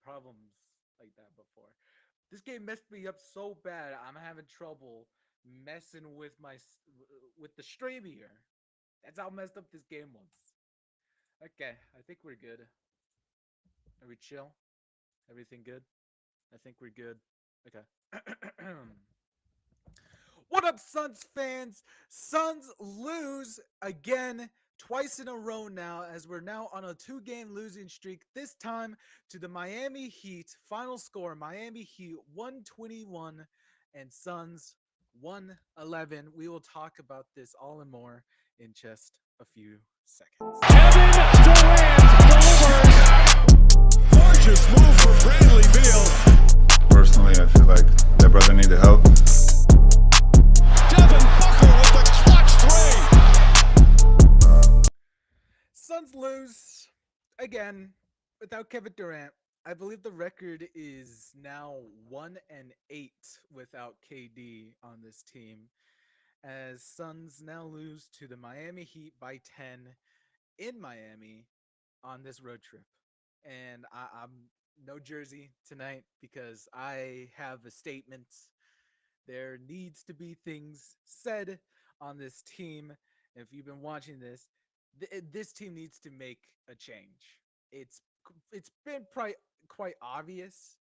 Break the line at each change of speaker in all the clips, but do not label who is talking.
problems like that before. This game messed me up so bad. I'm having trouble messing with with the stream here. That's how messed up this game was. Okay, I think we're good. Are we chill? Everything good? I think we're good. Okay. What up, Suns fans? Suns lose again, twice in a row now, as we're now on a two-game losing streak. This time to the Miami Heat. Final score: Miami Heat 121 and Suns 111. We will talk about this all and more in just a few seconds.
Gorgeous move from Bradley Beal.
Personally, I feel like that brother needed help.
Devin Booker with the clutch three.
Suns lose again without Kevin Durant. I believe the record is now 1-8 without KD on this team. As Suns now lose to the Miami Heat by 10 in Miami on this road trip. And I'm no jersey tonight because I have a statement. There needs to be things said on this team. If you've been watching this, this team needs to make a change. It's it's been quite obvious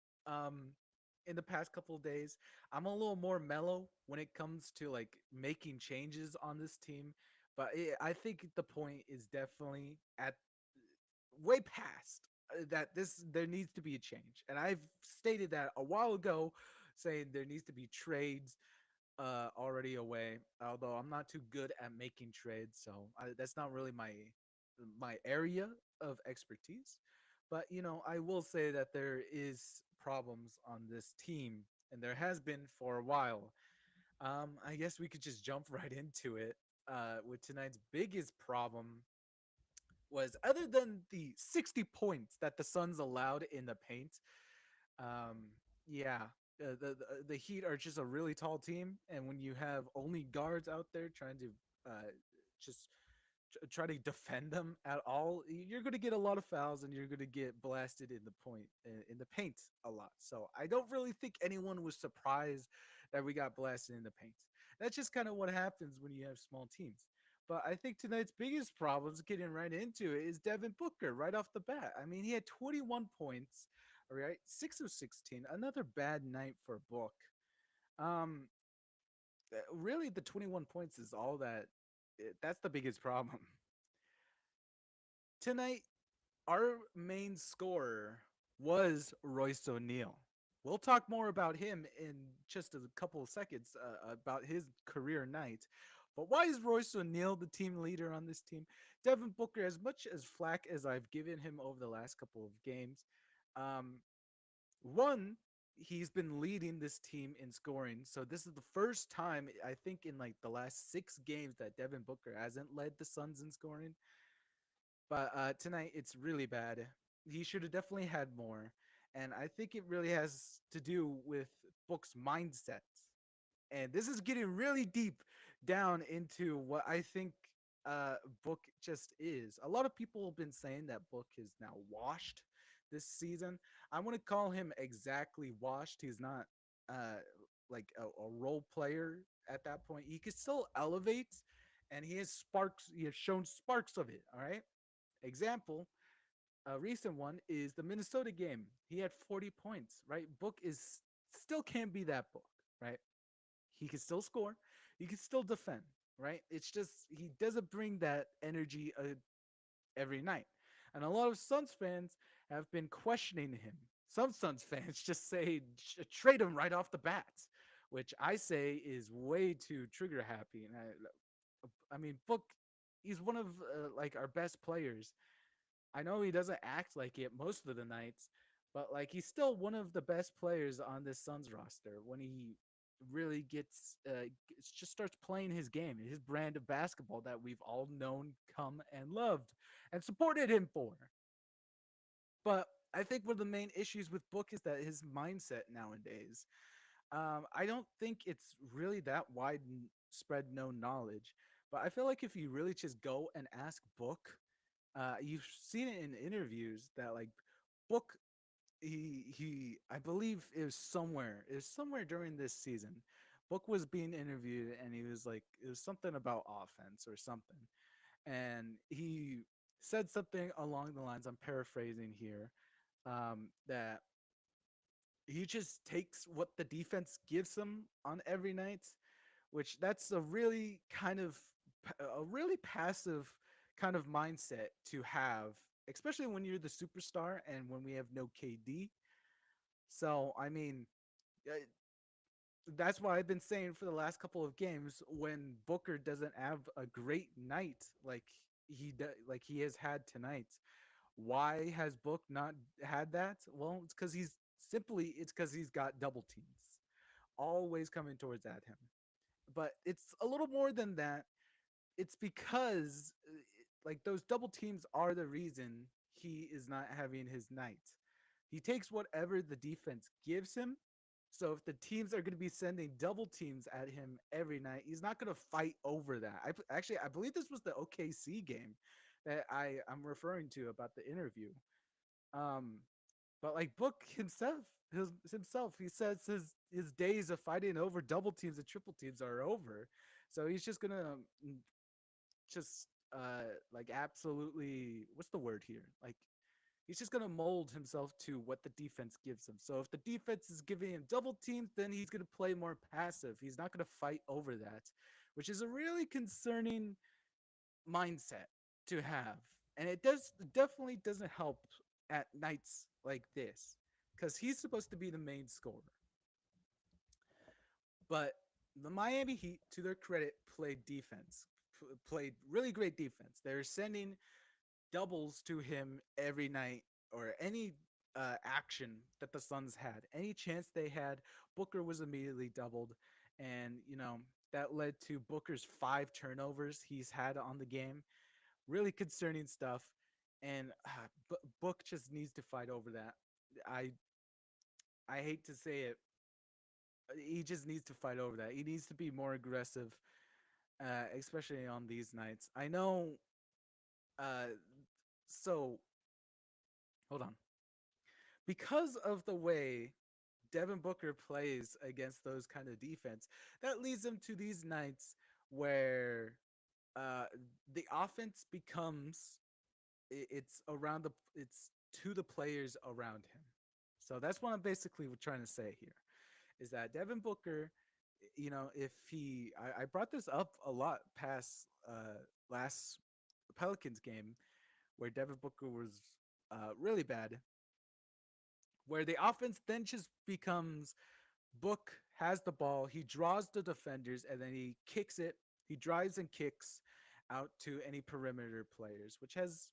in the past couple of days. I'm a little more mellow when it comes to like making changes on this team, but I think the point is definitely at way past that this there needs to be a change. And I've stated that a while ago, saying there needs to be trades already away. Although I'm not too good at making trades, so that's not really my area of expertise. But I will say that there is problems on this team, and there has been for a while. I guess we could just jump right into it. With tonight's biggest problem was, other than the 60 points that the Suns allowed in the paint, yeah, the Heat are just a really tall team, and when you have only guards out there trying to just try to defend them at all, you're going to get a lot of fouls and you're going to get blasted in the in the paint a lot. So I don't really think anyone was surprised that we got blasted in the paint. That's just kind of what happens when you have small teams. But I think tonight's biggest problems, getting right into it, is Devin Booker right off the bat. I mean, he had 21 points, all right, 6 of 16. Another bad night for Book. Um, really, the 21 points is all that. That's the biggest problem. Tonight, our main scorer was Royce O'Neal. We'll talk more about him in just a couple of seconds about his career night. But why is Royce O'Neal the team leader on this team? Devin Booker, as much as flack as I've given him over the last couple of games, um, one, he's been leading this team in scoring. So this is the first time, I think, in like the last 6 games that Devin Booker hasn't led the Suns in scoring. But tonight it's really bad. He should have definitely had more, and I think it really has to do with Book's mindset. And this is getting really deep down into what I think Book just is. A lot of people have been saying that Book is now washed this season. I want to call him exactly washed. He's not uh, like a role player at that point. He could still elevate, and he has sparks. He has shown sparks of it. All right. Example, a recent one is the Minnesota game. He had 40 points, right? Book is still can't be that Book, right? He can still score, he can still defend, right? It's just he doesn't bring that energy every night. And a lot of Suns fans have been questioning him. Some Suns fans just say trade him right off the bat, which I say is way too trigger happy. And I mean, Book, he's one of like our best players. I know he doesn't act like it most of the nights, but like he's still one of the best players on this Suns roster when he really just starts playing his game, his brand of basketball that we've all known, come and loved and supported him for. But I think one of the main issues with Book is that his mindset nowadays. I don't think it's really that widespread known knowledge, but I feel like if you really just go and ask Book, you've seen it in interviews that like Book I believe it was somewhere during this season. Book was being interviewed and he was like it was something about offense or something. And he said something along the lines, I'm paraphrasing here, that he just takes what the defense gives him on every night, which that's a really kind of a really passive kind of mindset to have, especially when you're the superstar and when we have no KD. So, I mean, uh, that's why I've been saying for the last couple of games when Booker doesn't have a great night like he has had tonight. Why has Book not had that? Well, it's because he's got double teams always coming towards at him. But it's a little more than that. It's because like those double teams are the reason he is not having his night. He takes whatever the defense gives him. So if the teams are going to be sending double teams at him every night, he's not going to fight over that. Actually I believe this was the OKC game that I'm referring to about the interview. Um, but like Book himself, he says his days of fighting over double teams and triple teams are over. So he's just gonna just like absolutely what's the word here? Like he's just gonna mold himself to what the defense gives him. So if the defense is giving him double teams, then he's gonna play more passive. He's not gonna fight over that, which is a really concerning mindset to have. And it definitely doesn't help at nights like this because he's supposed to be the main scorer. But the Miami Heat, to their credit, played defense, played really great defense. They're sending doubles to him every night or any action that the Suns had. Any chance they had, Booker was immediately doubled. And, that led to Booker's 5 turnovers he's had on the game. Really concerning stuff. And Book just needs to fight over that. I I hate to say it, he just needs to fight over that. He needs to be more aggressive, especially on these nights. I know. Uh, so hold on. Because of the way Devin Booker plays against those kind of defense, that leads him to these nights where uh, the offense becomes it's to the players around him. So that's what I'm basically trying to say here is that Devin Booker, if I brought this up a lot past last Pelicans game where Devin Booker was really bad, where the offense then just becomes Book has the ball, he draws the defenders, and then he kicks it. He drives and kicks out to any perimeter players, which has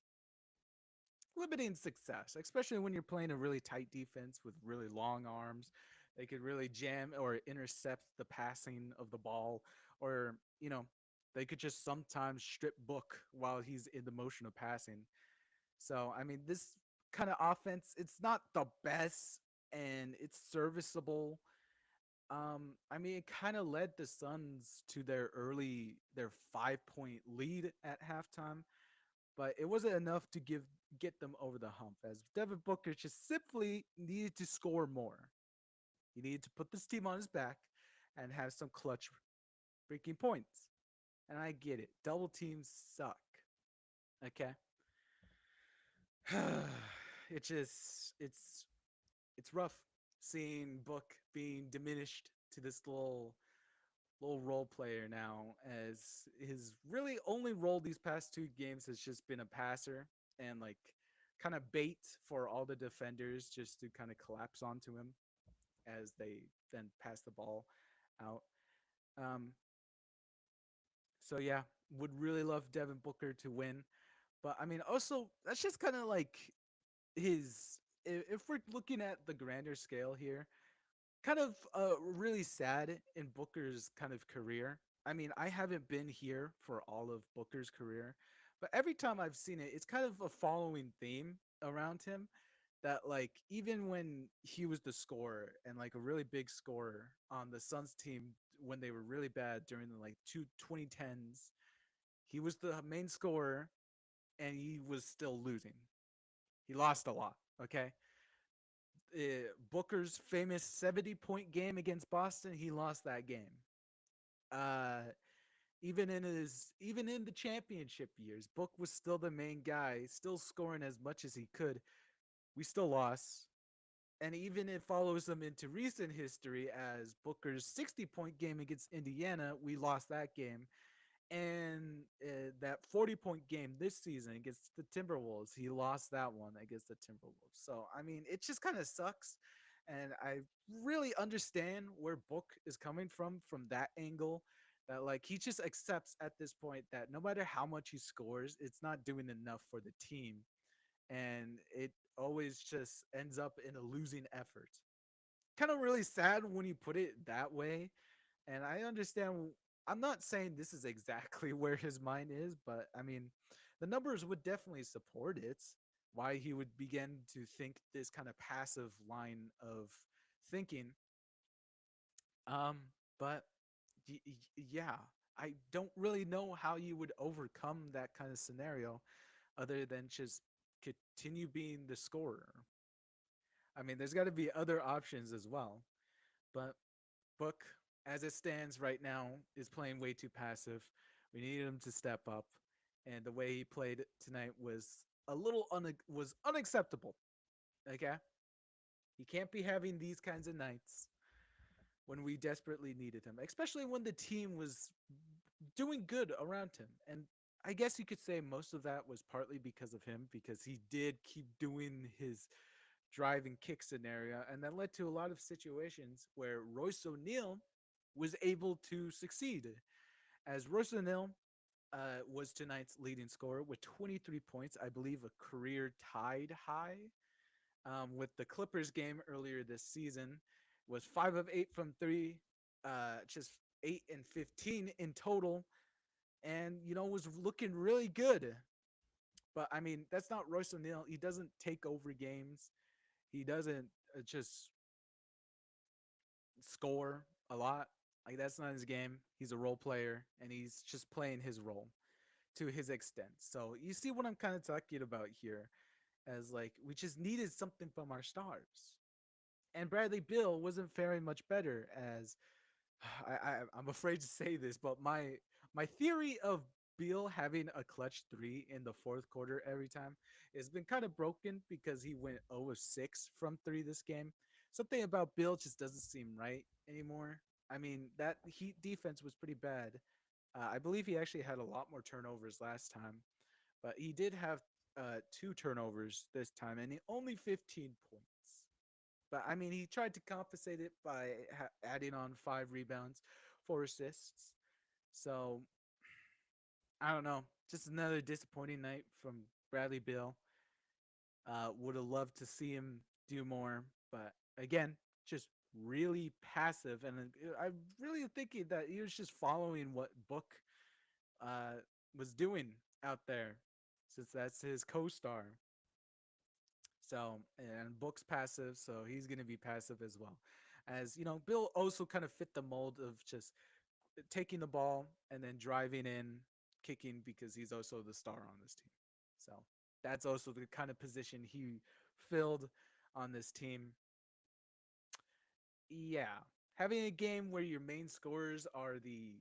limiting success, especially when you're playing a really tight defense with really long arms. They could really jam or intercept the passing of the ball, or they could just sometimes strip Book while he's in the motion of passing. So I mean, this kind of offense, it's not the best, and it's serviceable. I mean, it kind of led the Suns to their 5 point lead at halftime, but it wasn't enough to get them over the hump as Devin Booker just simply needed to score more. He needed to put this team on his back and have some clutch breaking points. And I get it. Double teams suck. Okay. it just it's rough seeing Book being diminished to this little role player now, as his really only role these past 2 games has just been a passer and like kind of bait for all the defenders just to kind of collapse onto him as they then pass the ball out. Um, so yeah, would really love Devin Booker to win, but I mean also that's just kind of like his. If we're looking at the grander scale here, kind of really sad in Booker's kind of career. I mean, I haven't been here for all of Booker's career, but every time I've seen it, it's kind of a following theme around him that like even when he was the scorer and like a really big scorer on the Suns team when they were really bad during the like 2010s, he was the main scorer and he was still losing. He lost a lot, okay? Booker's famous 70-point game against Boston, he lost that game. Uh, even in the championship years, Book was still the main guy, still scoring as much as he could. We still lost. And even it follows them into recent history as Booker's 60-point game against Indiana, we lost that game. And that 40-point game this season against the Timberwolves, he lost that one against the Timberwolves. So, I mean, it just kind of sucks. And I really understand where Book is coming from that angle. That, like, he just accepts at this point that no matter how much he scores, it's not doing enough for the team. And it always just ends up in a losing effort. Kind of really sad when you put it that way, and I understand. I'm not saying this is exactly where his mind is, but I mean, the numbers would definitely support it. Why he would begin to think this kind of passive line of thinking. Um, but yeah, I don't really know how you would overcome that kind of scenario other than just continue being the scorer. I mean, there's got to be other options as well, but Book, as it stands right now, is playing way too passive. We needed him to step up, and the way he played tonight was was unacceptable. Okay, he can't be having these kinds of nights when we desperately needed him, especially when the team was doing good around him. And I guess you could say most of that was partly because of him, because he did keep doing his drive and kick scenario, and that led to a lot of situations where Royce O'Neal was able to succeed. As Royce O'Neal was tonight's leading scorer with 23 points, I believe a career tied high with the Clippers game earlier this season. Was 5 of 8 from three, just 8 and 15 in total, and was looking really good. But I mean, that's not Royce O'Neal. He doesn't take over games. He doesn't just score a lot. Like, that's not his game. He's a role player, and he's just playing his role to his extent. So you see what I'm kind of talking about here, as like we just needed something from our stars, and Bradley Bill wasn't faring much better. As I'm afraid to say this, but my theory of Beal having a clutch three in the fourth quarter every time has been kind of broken because he went 0 of 6 from three this game. Something about Bill just doesn't seem right anymore. I mean, that Heat defense was pretty bad. I believe he actually had a lot more turnovers last time, but he did have two turnovers this time, and he only 15 points. But I mean, he tried to compensate it by adding on 5 rebounds, 4 assists. So I don't know. Just another disappointing night from Bradley Bill. Would have loved to see him do more, but again, just really passive. And I'm really thinking that he was just following what Book uh, was doing out there, since that's his co-star. So, and Book's passive, so he's going to be passive as well. As Bill also kind of fit the mold of just taking the ball and then driving in, kicking, because he's also the star on this team. So that's also the kind of position he filled on this team. Yeah, having a game where your main scorers are the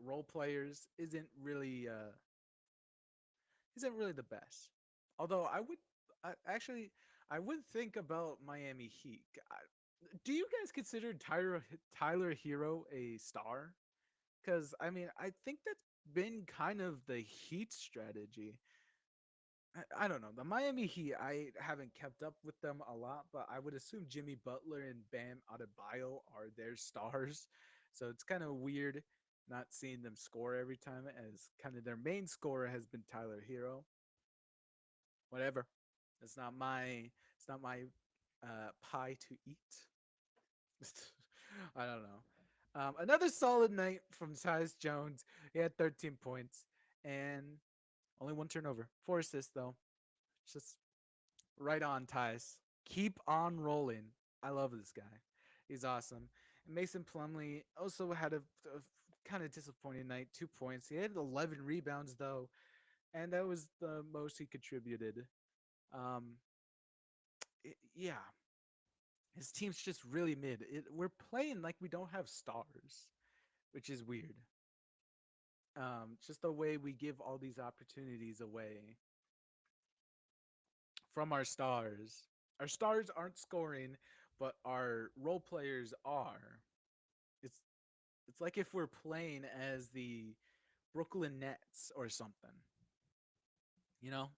role players isn't really the best. Although actually I would think about Miami Heat. Do you guys consider Tyler Hero a star? Because I mean, I think that's been kind of the Heat strategy. I don't know. The Miami Heat, I haven't kept up with them a lot, but I would assume Jimmy Butler and Bam Adebayo are their stars. So it's kind of weird not seeing them score every time, as kind of their main scorer has been Tyler Hero. Whatever. It's not my pie to eat. I don't know. Another solid night from Tyus Jones. He had 13 points and only one turnover. 4 assists, though. Just right on, Tyus. Keep on rolling. I love this guy. He's awesome. And Mason Plumlee also had a kind of disappointing night. 2 points. He had 11 rebounds, though, and that was the most he contributed. Um, yeah. His team's just really mid. We're playing like we don't have stars, which is weird. Just the way we give all these opportunities away from our stars. Our stars aren't scoring, but our role players are. It's it's like if we're playing as the Brooklyn Nets or something. You know,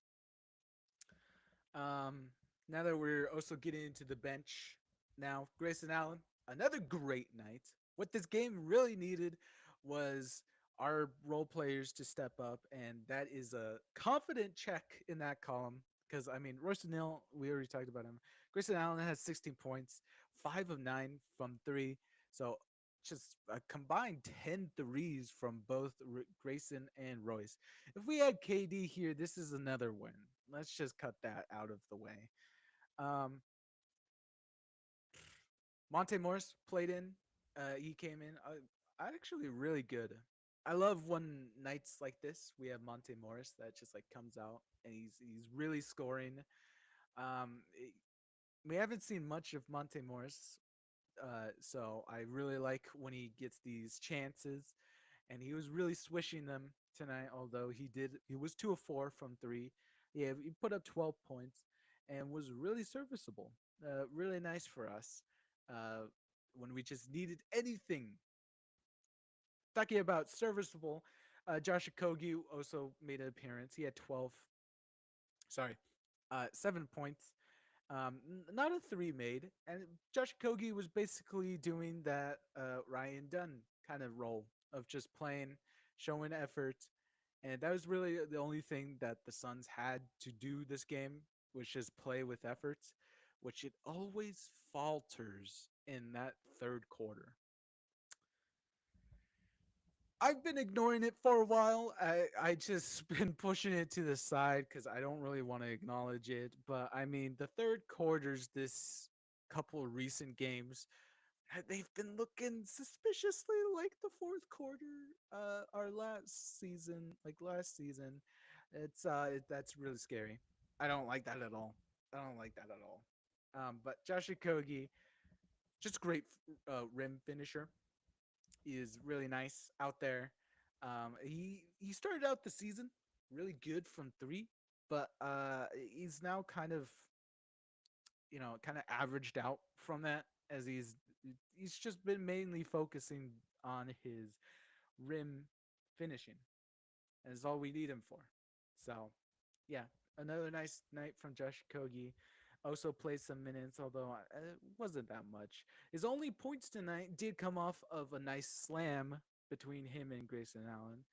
Um, now that we're also getting into the bench, now Grayson Allen, another great night. What this game really needed was our role players to step up, and that is a confident check in that column. Because I mean, Royce Neal, we already talked about him. Grayson Allen has 16 points, 5 of 9 from three. So just a combined 10 threes from both Grayson and Royce. If we had KD here, this is another win. Let's just cut that out of the way. Um, Monte Morris played in. He came in. Actually, really good. I love when nights like this we have Monte Morris that just like comes out and he's really scoring. We haven't seen much of Monte Morris, so I really like when he gets these chances, and he was really swishing them tonight. Although he was 2 of 4 from three. Yeah, he put up 12 points and was really serviceable. Really nice for us uh, when we just needed anything. Talking about serviceable, Josh Okogie also made an appearance. He had 12, sorry, 7 points. Not a three made, and Josh Kogi was basically doing that Ryan Dunn kind of role of just playing, showing effort, and that was really the only thing that the Suns had to do this game, was just play with effort, which it always falters in that third quarter. I've been ignoring it for a while. I just been pushing it to the side because I don't really want to acknowledge it. But I mean, the third quarters, this couple of recent games, they've been looking suspiciously like the fourth quarter. Our last season, like last season, that's really scary. I don't like that at all. I don't like that at all. But Josh Okogie, just great rim finisher, is really nice out there. He started out the season really good from three, but he's now kind of kind of averaged out from that as he's just been mainly focusing on his rim finishing, and is all we need him for. So, yeah, another nice night from Josh Kogi. Also played some minutes, although it wasn't that much. His only points tonight did come off of a nice slam between him and Grayson Allen.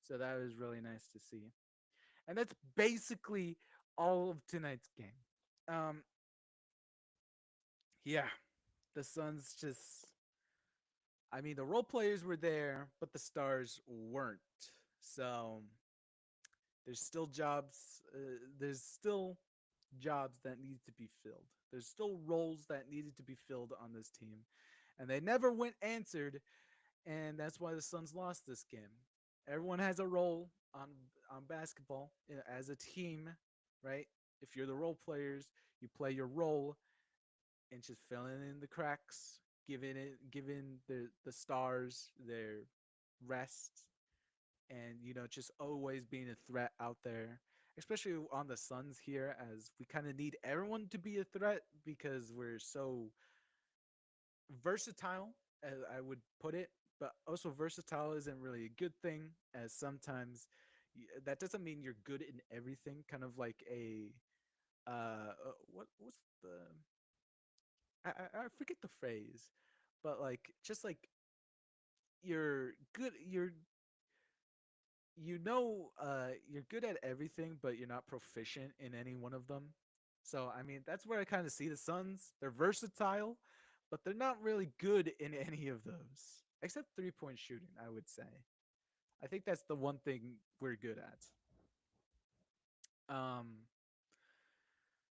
So that was really nice to see. And that's basically all of tonight's game. Um, yeah, the Suns just, I mean, the role players were there, but the stars weren't. So there's still jobs. There's still jobs that need to be filled. There's still roles that needed to be filled on this team, and they never went answered. And that's why the Suns lost this game. Everyone has a role on basketball as a team, right? If you're the role players, you play your role and just filling in the cracks, giving the stars their rest, and just always being a threat out there, especially on the Suns here, as we kind of need everyone to be a threat because we're so versatile, as I would put it. But also, versatile isn't really a good thing, as sometimes that doesn't mean you're good in everything. Kind of like a what's the I forget the phrase, but like just like you're good, you're good at everything, but you're not proficient in any one of them. So I mean, that's where I kind of see the Suns. They're versatile, but they're not really good in any of those, except 3-point shooting, I would say. I think that's the one thing we're good at.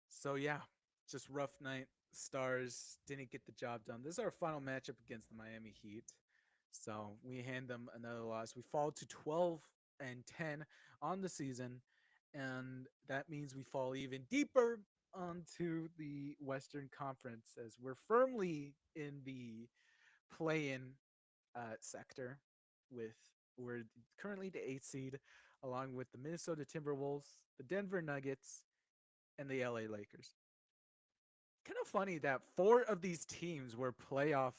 So yeah, just rough night. Stars didn't get the job done. This is our final matchup against the Miami Heat. So we hand them another loss. We fall to 12-10 on the season, and that means we fall even deeper onto the Western Conference as we're firmly in the play-in sector. With we're currently the eighth seed, along with the Minnesota Timberwolves, the Denver Nuggets, and the LA Lakers. Kind of funny that four of these teams were playoff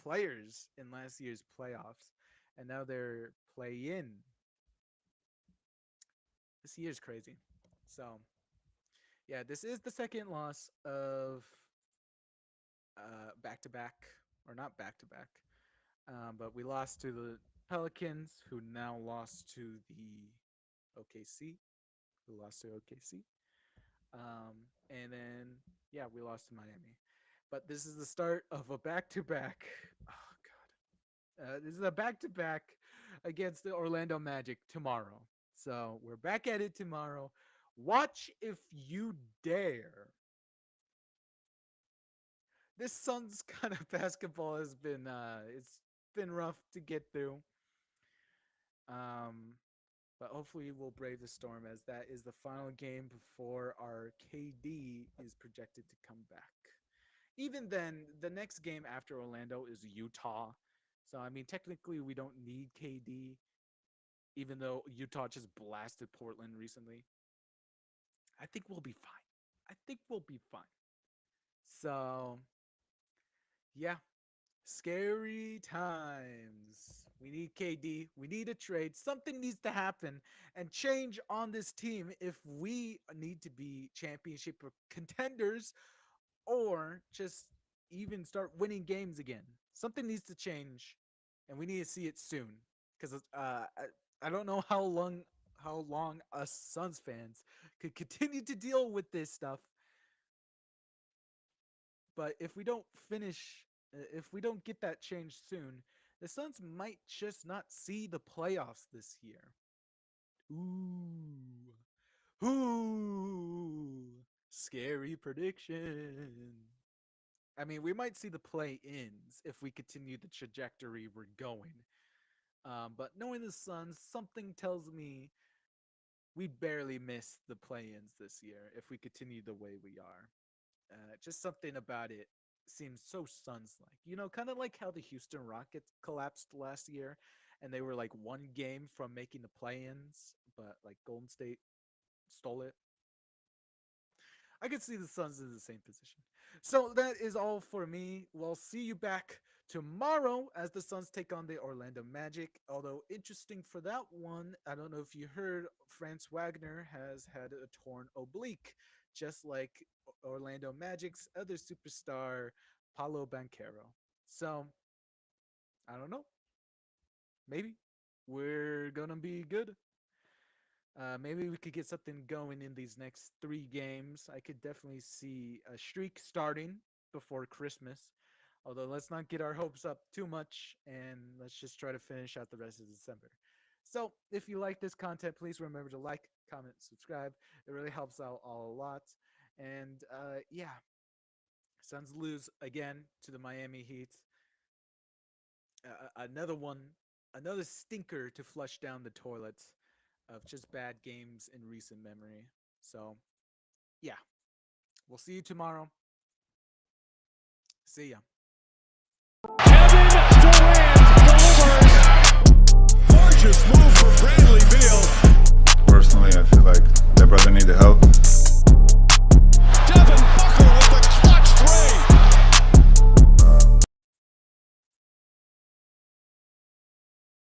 players in last year's playoffs, and now they're play-in. This year's crazy. So yeah, this is the second loss of back to back, or not back to back, but we lost to the Pelicans, who now lost to the OKC, who lost to OKC. And then, yeah, we lost to Miami. But this is the start of a back to back. Oh, God. This is a back to back against the Orlando Magic tomorrow. So we're back at it tomorrow. Watch if you dare. This Suns kind of basketball has been it's been rough to get through. Um, but hopefully we'll brave the storm, as that is the final game before our KD is projected to come back. Even then, the next game after Orlando is Utah. So I mean, technically we don't need KD, even though Utah just blasted Portland recently. I think we'll be fine. I think we'll be fine. So yeah, scary times. We need KD. We need a trade. Something needs to happen and change on this team if we need to be championship contenders, or just even start winning games again. Something needs to change, and we need to see it soon. Because I don't know how long us Suns fans could continue to deal with this stuff. But if we don't finish, if we don't get that change soon, the Suns might just not see the playoffs this year. Ooh. Ooh. Scary prediction. I mean, we might see the play-ins if we continue the trajectory we're going. But knowing the Suns, something tells me we barely miss the play-ins this year if we continue the way we are. Just something about it seems so Suns-like. You know, kind of like how the Houston Rockets collapsed last year, and they were like one game from making the play-ins, but like Golden State stole it. I could see the Suns in the same position. So that is all for me. We'll see you back tomorrow as the Suns take on the Orlando Magic. Although interesting for that one, I don't know if you heard, Franz Wagner has had a torn oblique, just like Orlando Magic's other superstar, Paulo Banchero. So I don't know. Maybe we're gonna be good. Maybe we could get something going in these next 3 games. I could definitely see a streak starting before Christmas. Although let's not get our hopes up too much, and let's just try to finish out the rest of December. So if you like this content, please remember to like, comment, subscribe. It really helps out all a lot. And yeah, Suns lose again to the Miami Heat. Another stinker to flush down the toilet of just bad games in recent memory. So, yeah, we'll see you tomorrow. See ya.
Kevin Durant delivers. Gorgeous move from Bradley Beal.
Personally, I feel like that brother needed help.